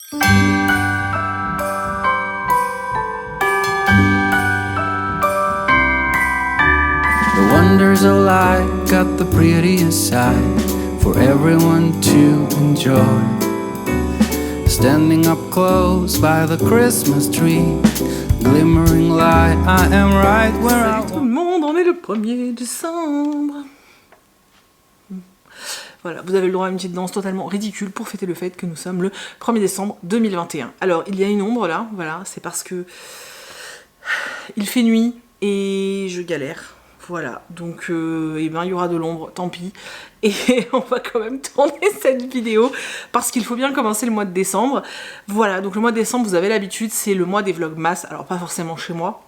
The wonders of life got the prettiest side for everyone to enjoy. Standing up close by the Christmas tree, glimmering light, I am right where I Salut tout le monde, on est le 1er décembre. Voilà, vous avez le droit à une petite danse totalement ridicule pour fêter le fait que nous sommes le 1er décembre 2021. Alors, il y a une ombre là, voilà, c'est parce que il fait nuit et je galère. Voilà, donc eh ben, il y aura de l'ombre, tant pis. Et on va quand même tourner cette vidéo parce qu'il faut bien commencer le mois de décembre. Voilà, donc le mois de décembre, vous avez l'habitude, c'est le mois des vlogmas. Alors pas forcément chez moi,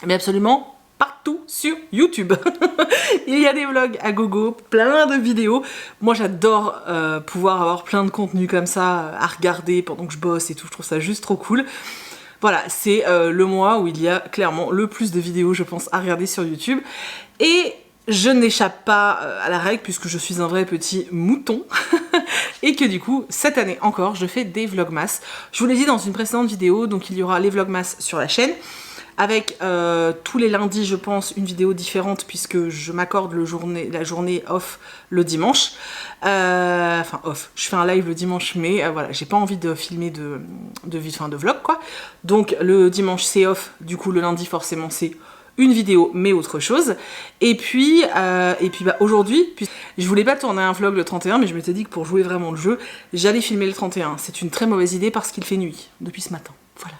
mais absolument partout sur YouTube. Il y a des vlogs à gogo, plein de vidéos. Moi j'adore pouvoir avoir plein de contenu comme ça à regarder pendant que je bosse et tout. Je trouve ça juste trop cool. Voilà, c'est le mois où il y a clairement le plus de vidéos, je pense, à regarder sur YouTube. Et je n'échappe pas à la règle puisque je suis un vrai petit mouton. Et que du coup, cette année encore, je fais des vlogmas. Je vous l'ai dit dans une précédente vidéo, donc il y aura les vlogmas sur la chaîne. Avec tous les lundis, je pense, une vidéo différente puisque je m'accorde la journée off le dimanche. Enfin off, je fais un live le dimanche, mais voilà, j'ai pas envie de filmer de vlog quoi. Donc le dimanche c'est off, du coup le lundi forcément c'est une vidéo mais autre chose. Et puis bah, aujourd'hui, je voulais pas tourner un vlog le 31, mais je m'étais dit que pour jouer vraiment le jeu, j'allais filmer le 31. C'est une très mauvaise idée parce qu'il fait nuit depuis ce matin, voilà.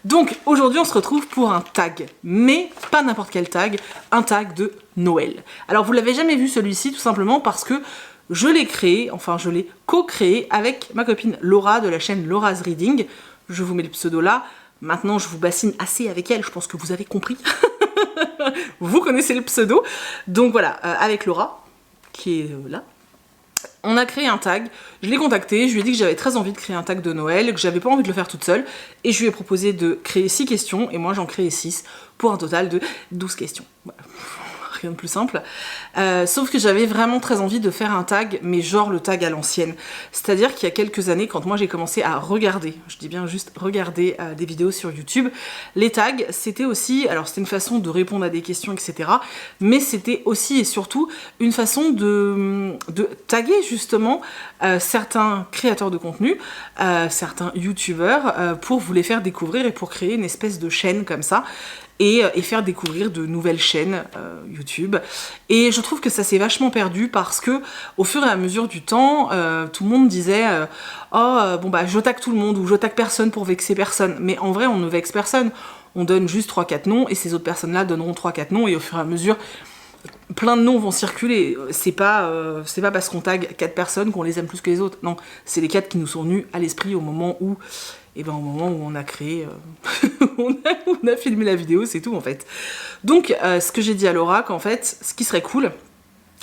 Donc aujourd'hui on se retrouve pour un tag, mais pas n'importe quel tag, un tag de Noël. Alors vous l'avez jamais vu celui-ci tout simplement parce que je l'ai créé, enfin je l'ai co-créé avec ma copine Laura de la chaîne Laura's Reading. Je vous mets le pseudo là, maintenant je vous bassine assez avec elle, je pense que vous avez compris. Vous connaissez le pseudo. Donc voilà, avec Laura, qui est là. On a créé un tag, je l'ai contacté, je lui ai dit que j'avais très envie de créer un tag de Noël, que j'avais pas envie de le faire toute seule, et je lui ai proposé de créer 6 questions, et moi j'en créais 6, pour un total de 12 questions. Voilà. Rien de plus simple. Sauf que j'avais vraiment très envie de faire un tag, mais genre le tag à l'ancienne. C'est-à-dire qu'il y a quelques années, quand moi j'ai commencé à regarder, je dis bien juste regarder des vidéos sur YouTube, les tags, c'était aussi, alors c'était une façon de répondre à des questions, etc. Mais c'était aussi et surtout une façon de taguer justement certains créateurs de contenu, certains YouTubeurs, pour vous les faire découvrir et pour créer une espèce de chaîne comme ça. Et faire découvrir de nouvelles chaînes YouTube. Et je trouve que ça s'est vachement perdu parce que au fur et à mesure du temps, tout le monde disait bon bah je tag tout le monde ou je tag personne pour vexer personne. Mais en vrai on ne vexe personne, on donne juste 3-4 noms et ces autres personnes là donneront 3-4 noms et au fur et à mesure plein de noms vont circuler. C'est pas parce qu'on tag 4 personnes qu'on les aime plus que les autres. Non, c'est les 4 qui nous sont venus à l'esprit au moment où on a créé, on a filmé la vidéo, c'est tout en fait. Donc ce que j'ai dit à Laura, qu'en fait, ce qui serait cool,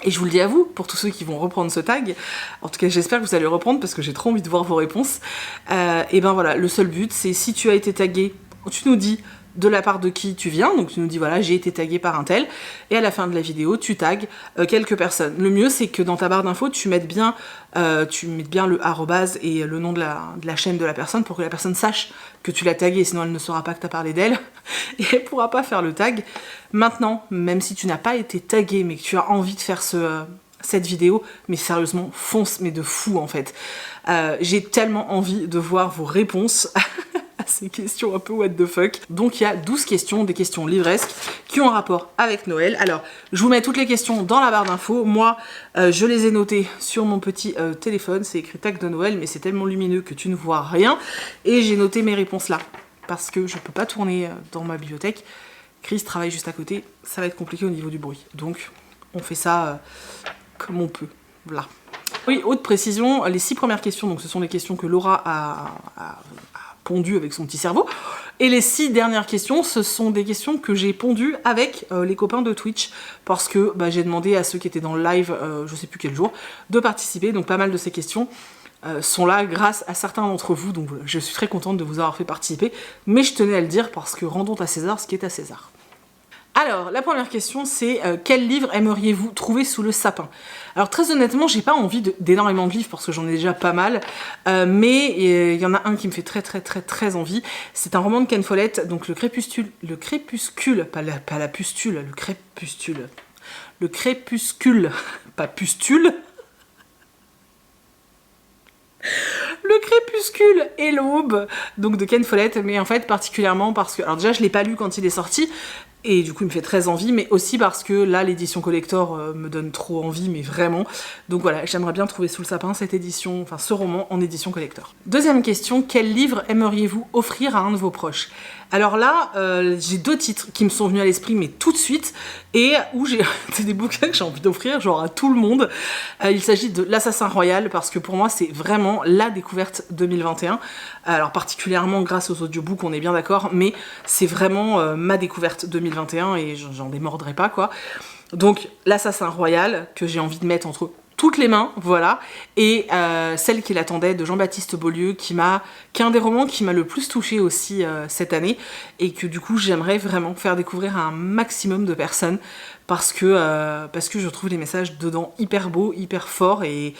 et je vous le dis à vous, pour tous ceux qui vont reprendre ce tag, en tout cas j'espère que vous allez le reprendre parce que j'ai trop envie de voir vos réponses, et ben voilà, le seul but c'est si tu as été tagué, tu nous dis de la part de qui tu viens, donc tu nous dis voilà j'ai été tagué par un tel, et à la fin de la vidéo tu tagues quelques personnes. Le mieux c'est que dans ta barre d'infos tu mettes bien le arrobase et le nom de la chaîne de la personne pour que la personne sache que tu l'as tagué, sinon elle ne saura pas que tu as parlé d'elle et elle pourra pas faire le tag. Maintenant, même si tu n'as pas été tagué mais que tu as envie de faire cette vidéo, mais sérieusement fonce, mais de fou en fait. J'ai tellement envie de voir vos réponses à ces questions un peu what the fuck. Donc il y a 12 questions, des questions livresques qui ont un rapport avec Noël. Alors je vous mets toutes les questions dans la barre d'infos. Moi je les ai notées sur mon petit téléphone, c'est écrit tag de Noël mais c'est tellement lumineux que tu ne vois rien. Et j'ai noté mes réponses là parce que je peux pas tourner dans ma bibliothèque. Chris travaille juste à côté, ça va être compliqué au niveau du bruit. Donc on fait ça comme on peut. Voilà. Oui, autre précision, les 6 premières questions, donc ce sont les questions que Laura a pondu avec son petit cerveau. Et les 6 dernières questions, ce sont des questions que j'ai pondues avec les copains de Twitch, parce que j'ai demandé à ceux qui étaient dans le live, je sais plus quel jour, de participer. Donc pas mal de ces questions sont là grâce à certains d'entre vous, donc je suis très contente de vous avoir fait participer, mais je tenais à le dire parce que rendons à César ce qui est à César. Alors, la première question, c'est quel livre aimeriez-vous trouver sous le sapin? Alors, très honnêtement, j'ai pas envie d'énormément de livres parce que j'en ai déjà pas mal, mais il y en a un qui me fait très envie. C'est un roman de Ken Follett, donc le crépuscule, pas la pustule, le crépuscule, pas pustule. Le crépuscule et l'aube, donc de Ken Follett, mais en fait particulièrement parce que, alors déjà je l'ai pas lu quand il est sorti, et du coup il me fait très envie, mais aussi parce que là l'édition collector me donne trop envie, mais vraiment. Donc voilà, j'aimerais bien trouver sous le sapin cette édition, enfin ce roman en édition collector. Deuxième question, quel livre aimeriez-vous offrir à un de vos proches? Alors là, j'ai 2 titres qui me sont venus à l'esprit, mais tout de suite, et où c'est des bouquins que j'ai envie d'offrir, genre à tout le monde. Il s'agit de L'Assassin Royal, parce que pour moi, c'est vraiment la découverte 2021. Alors particulièrement grâce aux audiobooks, on est bien d'accord, mais c'est vraiment ma découverte 2021, et j'en démordrai pas, quoi. Donc, L'Assassin Royal, que j'ai envie de mettre entre toutes les mains, voilà, et Celle qui l'attendait de Jean-Baptiste Beaulieu, qui est un des romans qui m'a le plus touchée aussi cette année, et que du coup j'aimerais vraiment faire découvrir à un maximum de personnes, parce que je trouve les messages dedans hyper beaux, hyper forts, et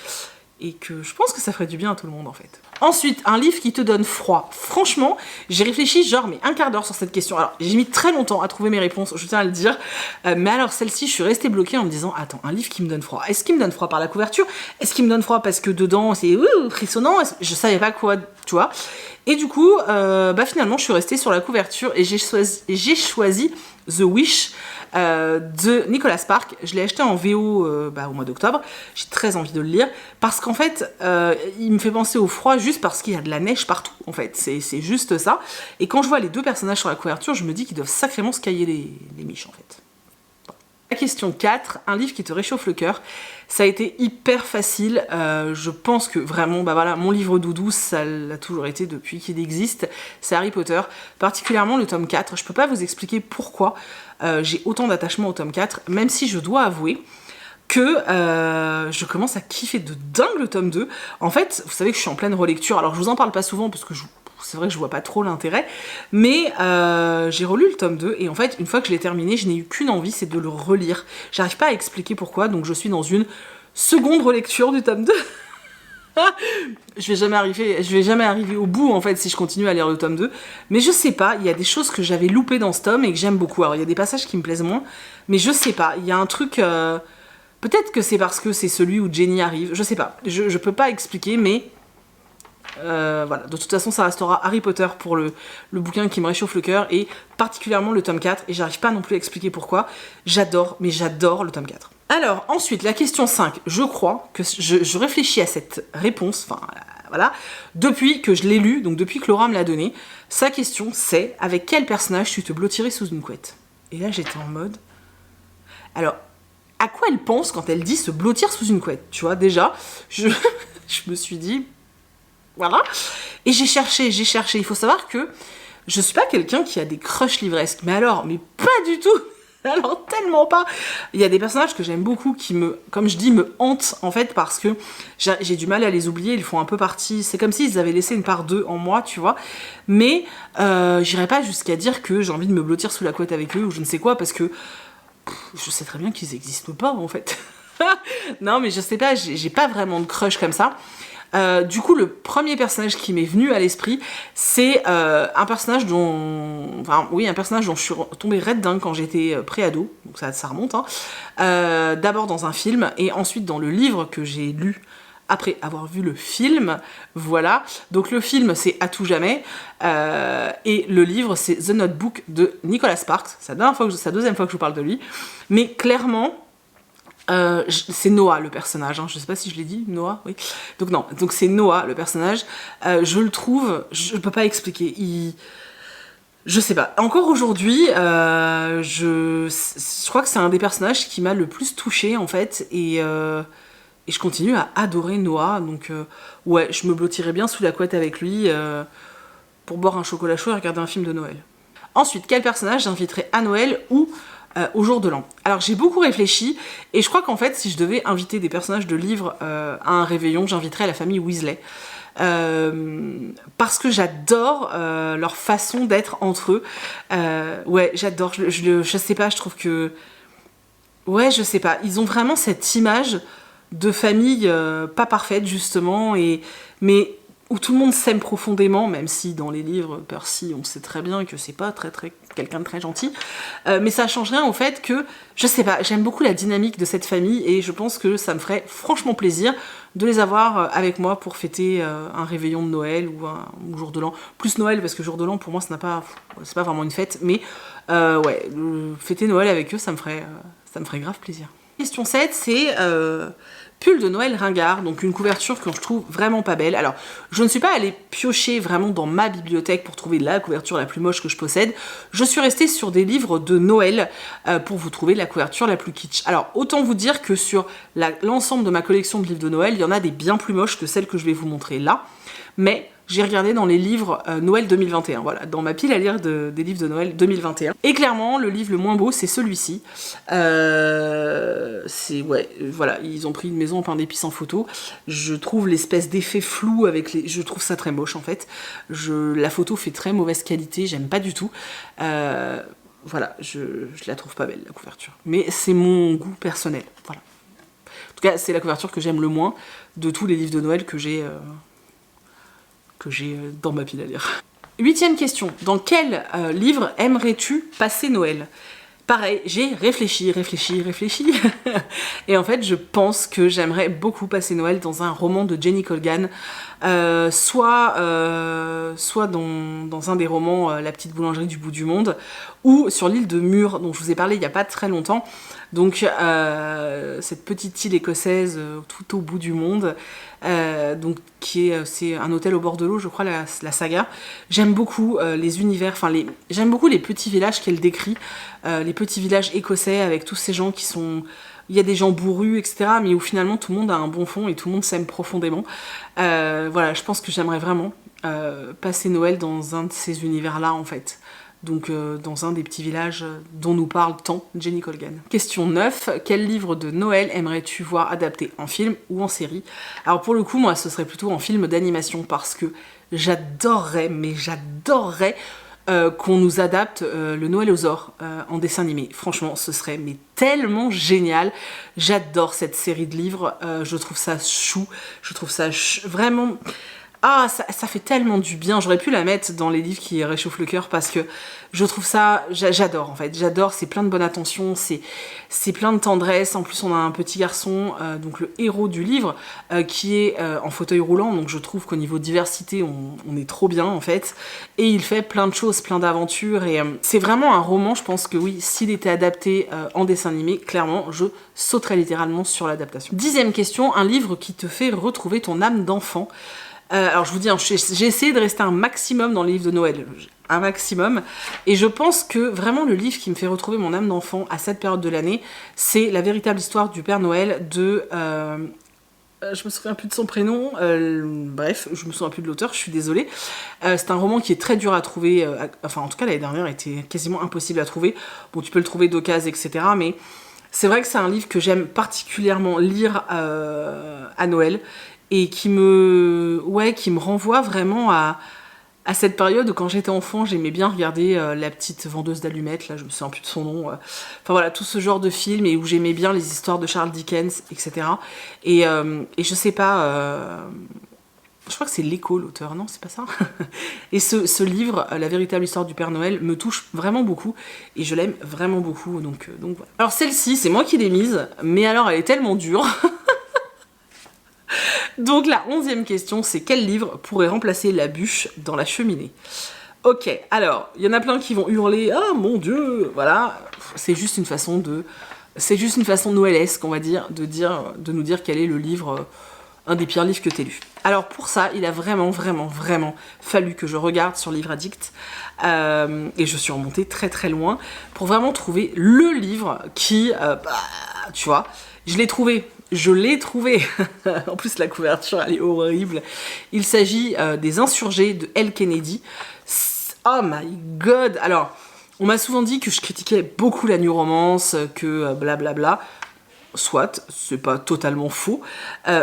que je pense que ça ferait du bien à tout le monde en fait. Ensuite, un livre qui te donne froid. Franchement, j'ai réfléchi genre mais un quart d'heure sur cette question. Alors, j'ai mis très longtemps à trouver mes réponses, je tiens à le dire. Mais alors celle-ci, je suis restée bloquée en me disant, attends, un livre qui me donne froid. Est-ce qu'il me donne froid par la couverture? Est-ce qu'il me donne froid parce que dedans c'est frissonnant? Je savais pas quoi, tu vois. Et du coup, finalement, je suis restée sur la couverture et j'ai choisi The Wish de Nicolas Sparks. Je l'ai acheté en VO au mois d'octobre. J'ai très envie de le lire parce qu'en fait, il me fait penser au froid juste parce qu'il y a de la neige partout. En fait, c'est juste ça. Et quand je vois les 2 personnages sur la couverture, je me dis qu'ils doivent sacrément se cailler les miches en fait. La question 4, un livre qui te réchauffe le cœur. Ça a été hyper facile, je pense que vraiment, mon livre doudou, ça l'a toujours été depuis qu'il existe, c'est Harry Potter, particulièrement le tome 4. Je peux pas vous expliquer pourquoi j'ai autant d'attachement au tome 4, même si je dois avouer que je commence à kiffer de dingue le tome 2. En fait, vous savez que je suis en pleine relecture, alors je vous en parle pas souvent parce que c'est vrai que je vois pas trop l'intérêt, mais j'ai relu le tome 2 et en fait, une fois que je l'ai terminé, je n'ai eu qu'une envie, c'est de le relire. J'arrive pas à expliquer pourquoi, donc je suis dans une seconde relecture du tome 2. Je vais jamais arriver au bout en fait si je continue à lire le tome 2, mais je sais pas, il y a des choses que j'avais loupées dans ce tome et que j'aime beaucoup. Alors il y a des passages qui me plaisent moins, mais je sais pas, il y a un truc... Peut-être que c'est parce que c'est celui où Jenny arrive, je sais pas, je peux pas expliquer, mais... voilà, de toute façon ça restera Harry Potter pour le bouquin qui me réchauffe le cœur, et particulièrement le tome 4, et j'arrive pas non plus à expliquer pourquoi. J'adore le tome 4. Alors ensuite, la question 5, je crois que je réfléchis à cette réponse, enfin voilà, depuis que je l'ai lu, donc depuis que Laura me l'a donné. Sa question c'est, avec quel personnage tu te blottirais sous une couette? Et là j'étais en mode... Alors, à quoi elle pense quand elle dit se blottir sous une couette? Tu vois, déjà, je me suis dit... Voilà. Et j'ai cherché. Il faut savoir que je suis pas quelqu'un qui a des crushs livresques. Mais pas du tout. Alors, tellement pas. Il y a des personnages que j'aime beaucoup qui comme je dis, me hantent, en fait, parce que j'ai du mal à les oublier. Ils font un peu partie... C'est comme s'ils avaient laissé une part d'eux en moi, tu vois. Mais j'irais pas jusqu'à dire que j'ai envie de me blottir sous la couette avec eux ou je ne sais quoi, parce que je sais très bien qu'ils existent pas, en fait. Non, mais je sais pas, j'ai pas vraiment de crush comme ça. Du coup, le premier personnage qui m'est venu à l'esprit, c'est un personnage dont je suis tombée raide dingue quand j'étais pré-ado, donc ça remonte, hein. D'abord dans un film, et ensuite dans le livre que j'ai lu après avoir vu le film, voilà. Donc le film, c'est À tout jamais, et le livre, c'est The Notebook de Nicolas Sparks. C'est la deuxième fois que je vous parle de lui, mais clairement... c'est Noah le personnage, hein. Je sais pas si je l'ai dit, Noah, oui. Donc c'est Noah le personnage. Je le trouve, je peux pas expliquer. Je sais pas. Encore aujourd'hui, je crois que c'est un des personnages qui m'a le plus touchée en fait, et je continue à adorer Noah. Donc ouais, je me blottirais bien sous la couette avec lui pour boire un chocolat chaud et regarder un film de Noël. Ensuite, quel personnage j'inviterais à Noël ou au jour de l'an? Alors j'ai beaucoup réfléchi et je crois qu'en fait si je devais inviter des personnages de livres à un réveillon, j'inviterais la famille Weasley. parce que j'adore leur façon d'être entre eux. Ouais, j'adore, je sais pas, je trouve que... Ouais, je sais pas, ils ont vraiment cette image de famille pas parfaite, justement, mais où tout le monde s'aime profondément, même si dans les livres, Percy, on sait très bien que c'est pas très quelqu'un de très gentil. Mais ça change rien au fait que, je sais pas, j'aime beaucoup la dynamique de cette famille et je pense que ça me ferait franchement plaisir de les avoir avec moi pour fêter un réveillon de Noël ou jour de l'an. Plus Noël, parce que jour de l'an, pour moi, c'est pas vraiment une fête, mais ouais, fêter Noël avec eux, ça me ferait grave plaisir. Question 7, c'est pull de Noël ringard, donc une couverture que je trouve vraiment pas belle. Alors, je ne suis pas allée piocher vraiment dans ma bibliothèque pour trouver la couverture la plus moche que je possède. Je suis restée sur des livres de Noël pour vous trouver la couverture la plus kitsch. Alors, autant vous dire que sur l'ensemble de ma collection de livres de Noël, il y en a des bien plus moches que celles que je vais vous montrer là. Mais j'ai regardé dans les livres Noël 2021, voilà, dans ma pile à lire des livres de Noël 2021. Et clairement, le livre le moins beau, c'est celui-ci. Ouais, voilà, ils ont pris une maison en pain d'épices en photo. Je trouve l'espèce d'effet flou je trouve ça très moche en fait. La photo fait très mauvaise qualité, j'aime pas du tout. Voilà, je la trouve pas belle la couverture. Mais c'est mon goût personnel, voilà. En tout cas, c'est la couverture que j'aime le moins de tous les livres de Noël que j'ai dans ma pile à lire. 8e question. Dans quel livre aimerais-tu passer Noël ? Pareil, j'ai réfléchi. Et en fait, je pense que j'aimerais beaucoup passer Noël dans un roman de Jenny Colgan, soit dans un des romans La petite boulangerie du bout du monde, ou sur l'île de Muir, dont je vous ai parlé il y a pas très longtemps. Donc cette petite île écossaise tout au bout du monde, donc c'est un hôtel au bord de l'eau, je crois, la saga. J'aime beaucoup les univers, j'aime beaucoup les petits villages qu'elle décrit, les petits villages écossais avec tous ces gens qui sont... Il y a des gens bourrus, etc., mais où finalement tout le monde a un bon fond et tout le monde s'aime profondément. Voilà, je pense que j'aimerais vraiment passer Noël dans un de ces univers-là, en fait. Donc dans un des petits villages dont nous parle tant Jenny Colgan. Question 9. Quel livre de Noël aimerais-tu voir adapté en film ou en série ? Alors pour le coup, moi, ce serait plutôt en film d'animation parce que j'adorerais qu'on nous adapte le Noël aux Ors en dessin animé. Franchement, ce serait tellement génial. J'adore cette série de livres. Je trouve ça chou. Je trouve ça vraiment... Ah, ça fait tellement du bien. J'aurais pu la mettre dans les livres qui réchauffent le cœur parce que je trouve ça... J'adore en fait. J'adore, c'est plein de bonne attention, c'est plein de tendresse. En plus, on a un petit garçon, donc le héros du livre, qui est en fauteuil roulant. Donc je trouve qu'au niveau diversité, on est trop bien en fait. Et il fait plein de choses, plein d'aventures. Et c'est vraiment un roman, je pense que oui, s'il était adapté en dessin animé, clairement, je sauterais littéralement sur l'adaptation. 10e question, un livre qui te fait retrouver ton âme d'enfant. Alors je vous dis, j'ai essayé de rester un maximum dans les livres de Noël, un maximum, et je pense que vraiment le livre qui me fait retrouver mon âme d'enfant à cette période de l'année, c'est La véritable histoire du Père Noël de... je me souviens plus de son prénom, bref, je me souviens plus de l'auteur, je suis désolée. C'est un roman qui est très dur à trouver, enfin en tout cas l'année dernière était quasiment impossible à trouver. Bon, tu peux le trouver d'occasion, etc., mais c'est vrai que c'est un livre que j'aime particulièrement lire à Noël, et qui me renvoie vraiment à cette période où quand j'étais enfant, j'aimais bien regarder La petite vendeuse d'allumettes, là je me souviens plus de son nom, enfin voilà, tout ce genre de film, et où j'aimais bien les histoires de Charles Dickens, etc. Et je sais pas, je crois que c'est L'Écho l'auteur, non, c'est pas ça. Et ce livre, La véritable histoire du Père Noël, me touche vraiment beaucoup, et je l'aime vraiment beaucoup, donc voilà. Alors celle-ci, c'est moi qui l'ai mise, mais alors elle est tellement dure. Donc la 11e question, c'est quel livre pourrait remplacer la bûche dans la cheminée ? Ok, alors, il y en a plein qui vont hurler « Ah mon Dieu !» Voilà, c'est juste une façon noëlesque, on va dire, de nous dire quel est le livre, un des pires livres que t'aies lu. Alors pour ça, il a vraiment fallu que je regarde sur Livre Addict, et je suis remontée très très loin, pour vraiment trouver le livre qui, tu vois, je l'ai trouvé. En plus, la couverture, elle est horrible. Il s'agit des Insurgés de L. Kennedy. Oh my god! Alors, on m'a souvent dit que je critiquais beaucoup la New Romance, que blablabla. Soit, c'est pas totalement faux.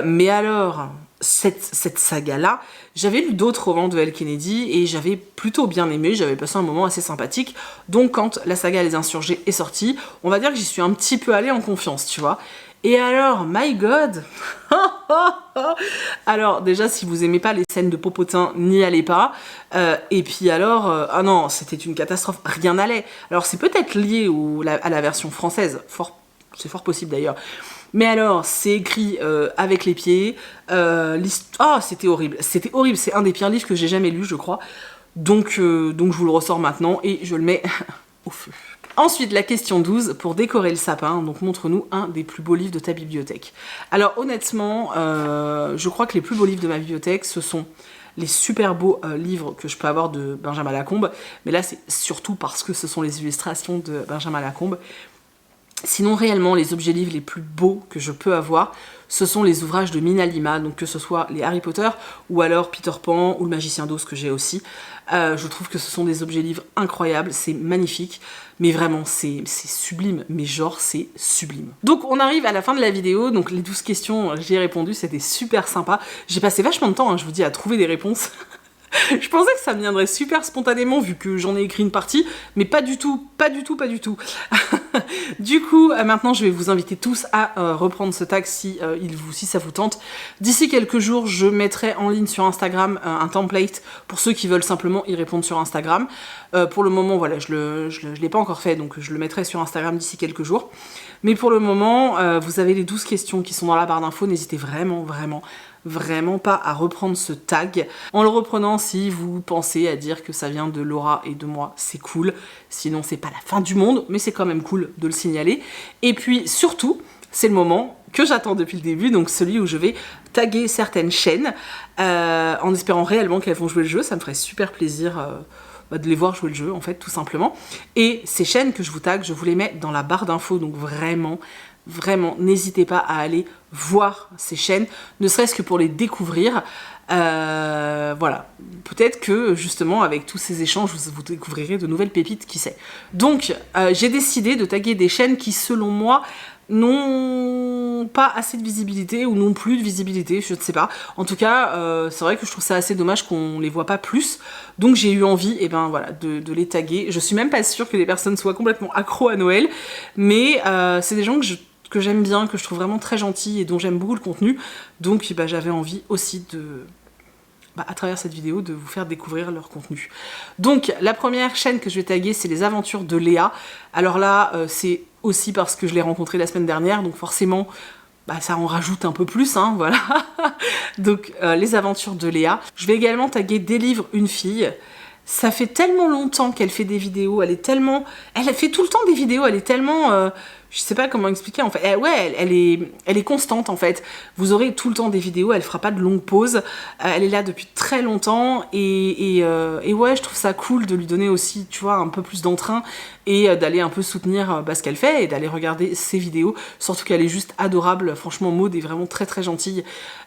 Mais alors, cette saga-là. J'avais lu d'autres romans de Elle Kennedy et j'avais plutôt bien aimé, j'avais passé un moment assez sympathique. Donc quand la saga Les Insurgés est sortie, on va dire que j'y suis un petit peu allée en confiance, tu vois. Et alors, my god. Alors déjà, si vous aimez pas les scènes de popotin, n'y allez pas. Et puis alors, ah non, c'était une catastrophe, rien n'allait. Alors c'est peut-être lié à la version française, c'est fort possible d'ailleurs. Mais alors, c'est écrit avec les pieds. C'était horrible. C'était horrible. C'est un des pires livres que j'ai jamais lu, je crois. Donc je vous le ressors maintenant et je le mets au feu. Ensuite, la question 12, pour décorer le sapin, donc montre-nous un des plus beaux livres de ta bibliothèque. Alors honnêtement, je crois que les plus beaux livres de ma bibliothèque, ce sont les super beaux livres que je peux avoir de Benjamin Lacombe. Mais là, c'est surtout parce que ce sont les illustrations de Benjamin Lacombe. Sinon, réellement, les objets livres les plus beaux que je peux avoir, ce sont les ouvrages de Mina Lima, donc que ce soit les Harry Potter, ou alors Peter Pan, ou le Magicien d'Oz que j'ai aussi. Je trouve que ce sont des objets livres incroyables, c'est magnifique, mais vraiment, c'est sublime, mais genre, c'est sublime. Donc, on arrive à la fin de la vidéo, donc les 12 questions, j'y ai répondu, c'était super sympa. J'ai passé vachement de temps, je vous dis, à trouver des réponses. Je pensais que ça me viendrait super spontanément vu que j'en ai écrit une partie, mais pas du tout, pas du tout, pas du tout. Du coup, maintenant je vais vous inviter tous à reprendre ce tag si ça vous tente. D'ici quelques jours, je mettrai en ligne sur Instagram un template pour ceux qui veulent simplement y répondre sur Instagram. Pour le moment, voilà, je l'ai pas encore fait, donc je le mettrai sur Instagram d'ici quelques jours. Mais pour le moment, vous avez les 12 questions qui sont dans la barre d'infos, n'hésitez vraiment pas à reprendre ce tag. En le reprenant, si vous pensez à dire que ça vient de Laura et de moi, c'est cool. Sinon, c'est pas la fin du monde, mais c'est quand même cool de le signaler. Et puis, surtout, c'est le moment que j'attends depuis le début, donc celui où je vais taguer certaines chaînes, en espérant réellement qu'elles vont jouer le jeu. Ça me ferait super plaisir de les voir jouer le jeu, en fait, tout simplement. Et ces chaînes que je vous tague, je vous les mets dans la barre d'infos, donc vraiment, n'hésitez pas à aller voir ces chaînes, ne serait-ce que pour les découvrir. Voilà, peut-être que justement avec tous ces échanges vous découvrirez de nouvelles pépites, qui sait. Donc j'ai décidé de taguer des chaînes qui selon moi n'ont pas assez de visibilité ou non plus de visibilité, je ne sais pas. En tout cas, c'est vrai que je trouve ça assez dommage qu'on les voit pas plus. Donc j'ai eu envie voilà, de les taguer. Je suis même pas sûre que les personnes soient complètement accros à Noël, mais c'est des gens que j'aime bien, que je trouve vraiment très gentils et dont j'aime beaucoup le contenu. Donc j'avais envie aussi à travers cette vidéo, de vous faire découvrir leur contenu. Donc la première chaîne que je vais taguer, c'est les aventures de Léa. Alors là, c'est aussi parce que je l'ai rencontrée la semaine dernière, donc forcément, ça en rajoute un peu plus, voilà. Donc les aventures de Léa. Je vais également taguer Des livres, une fille. Ça fait tellement longtemps qu'elle fait des vidéos, elle fait tout le temps des vidéos, elle est tellement... je sais pas comment expliquer en fait. Elle est constante en fait. Vous aurez tout le temps des vidéos, elle fera pas de longues pauses. Elle est là depuis très longtemps et ouais, je trouve ça cool de lui donner aussi, tu vois, un peu plus d'entrain et d'aller un peu soutenir ce qu'elle fait et d'aller regarder ses vidéos. Surtout qu'elle est juste adorable. Franchement, Maud est vraiment très gentille.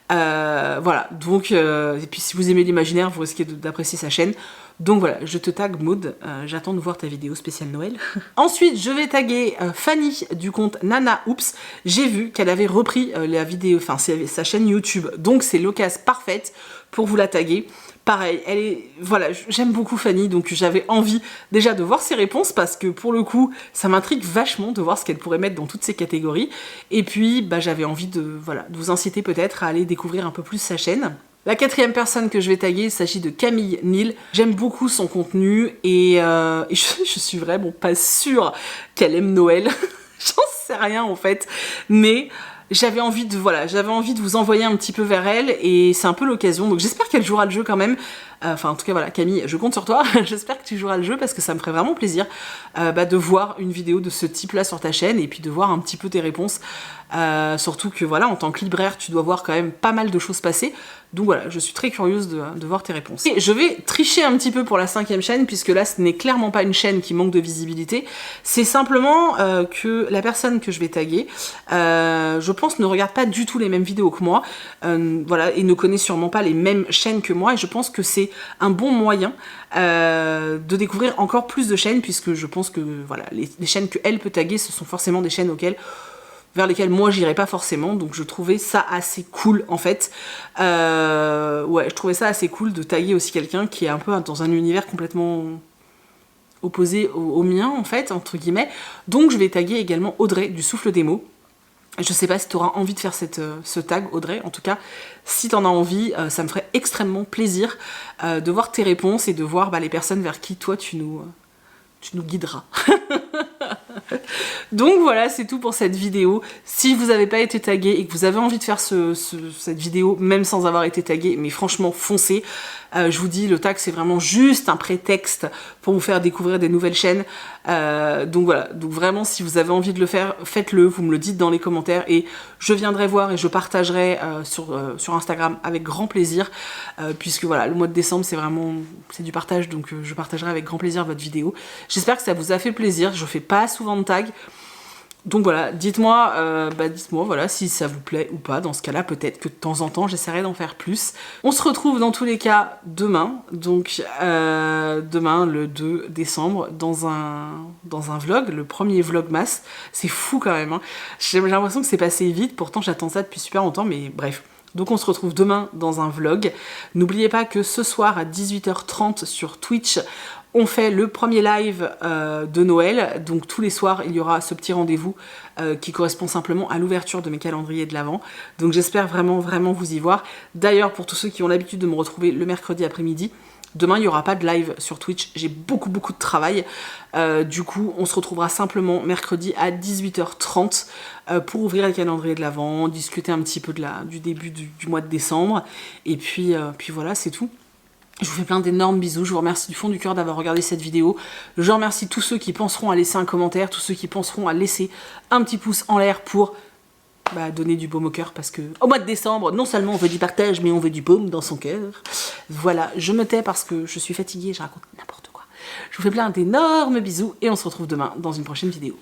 Voilà, donc, et puis si vous aimez l'imaginaire, vous risquez d'apprécier sa chaîne. Donc voilà, je te tag Maud, j'attends de voir ta vidéo spéciale Noël. Ensuite, je vais taguer Fanny du compte Nana Oops. J'ai vu qu'elle avait repris la vidéo, enfin sa chaîne YouTube, donc c'est l'occasion parfaite pour vous la taguer. Pareil, voilà, j'aime beaucoup Fanny, donc j'avais envie déjà de voir ses réponses parce que pour le coup, ça m'intrigue vachement de voir ce qu'elle pourrait mettre dans toutes ces catégories. Et puis, j'avais envie de vous inciter peut-être à aller découvrir un peu plus sa chaîne. La quatrième personne que je vais taguer, il s'agit de Camille Nil. J'aime beaucoup son contenu et je suis vraiment pas sûre qu'elle aime Noël. J'en sais rien en fait, mais j'avais envie de vous envoyer un petit peu vers elle et c'est un peu l'occasion. Donc j'espère qu'elle jouera le jeu quand même. Enfin en tout cas voilà, Camille, je compte sur toi. J'espère que tu joueras le jeu parce que ça me ferait vraiment plaisir de voir une vidéo de ce type là sur ta chaîne et puis de voir un petit peu tes réponses. Surtout que voilà, en tant que libraire, tu dois voir quand même pas mal de choses passer. Donc voilà, je suis très curieuse de voir tes réponses. Et je vais tricher un petit peu pour la cinquième chaîne, puisque là, ce n'est clairement pas une chaîne qui manque de visibilité. C'est simplement que la personne que je vais taguer, je pense, ne regarde pas du tout les mêmes vidéos que moi, voilà, et ne connaît sûrement pas les mêmes chaînes que moi. Et je pense que c'est un bon moyen de découvrir encore plus de chaînes, puisque je pense que voilà, les chaînes qu'elle peut taguer, ce sont forcément des chaînes auxquelles vers lesquels moi j'irais pas forcément, donc je trouvais ça assez cool en fait. Ouais, je trouvais ça assez cool de taguer aussi quelqu'un qui est un peu dans un univers complètement opposé au mien en fait, entre guillemets. Donc je vais taguer également Audrey du Souffle des mots. Je sais pas si tu auras envie de faire ce tag, Audrey. En tout cas, si tu en as envie, ça me ferait extrêmement plaisir de voir tes réponses et de voir les personnes vers qui toi tu nous guideras. Donc voilà, c'est tout pour cette vidéo. Si vous n'avez pas été tagué et que vous avez envie de faire cette vidéo, même sans avoir été tagué, mais franchement, foncez. Je vous dis, le tag, c'est vraiment juste un prétexte pour vous faire découvrir des nouvelles chaînes. Donc voilà, donc vraiment, si vous avez envie de le faire, faites-le, vous me le dites dans les commentaires et je viendrai voir et je partagerai sur Instagram avec grand plaisir, puisque voilà, le mois de décembre, c'est du partage, donc je partagerai avec grand plaisir votre vidéo. J'espère que ça vous a fait plaisir, je fais pas souvent de tags. Donc voilà, dites-moi voilà, si ça vous plaît ou pas. Dans ce cas-là, peut-être que de temps en temps, j'essaierai d'en faire plus. On se retrouve dans tous les cas demain, donc demain le 2 décembre, dans un vlog, le premier vlogmas. C'est fou quand même, hein. J'ai l'impression que c'est passé vite, pourtant j'attends ça depuis super longtemps, mais bref. Donc on se retrouve demain dans un vlog. N'oubliez pas que ce soir à 18h30 sur Twitch, on fait le premier live de Noël, donc tous les soirs il y aura ce petit rendez-vous qui correspond simplement à l'ouverture de mes calendriers de l'Avent. Donc j'espère vraiment vous y voir. D'ailleurs, pour tous ceux qui ont l'habitude de me retrouver le mercredi après-midi, demain il n'y aura pas de live sur Twitch, j'ai beaucoup de travail. Du coup on se retrouvera simplement mercredi à 18h30 pour ouvrir le calendrier de l'Avent, discuter un petit peu du début du mois de décembre. Et puis voilà, c'est tout. Je vous fais plein d'énormes bisous, je vous remercie du fond du cœur d'avoir regardé cette vidéo. Je remercie tous ceux qui penseront à laisser un commentaire, tous ceux qui penseront à laisser un petit pouce en l'air pour donner du baume au cœur, parce que au mois de décembre, non seulement on veut du partage, mais on veut du baume dans son cœur. Voilà, je me tais parce que je suis fatiguée, je raconte n'importe quoi. Je vous fais plein d'énormes bisous et on se retrouve demain dans une prochaine vidéo.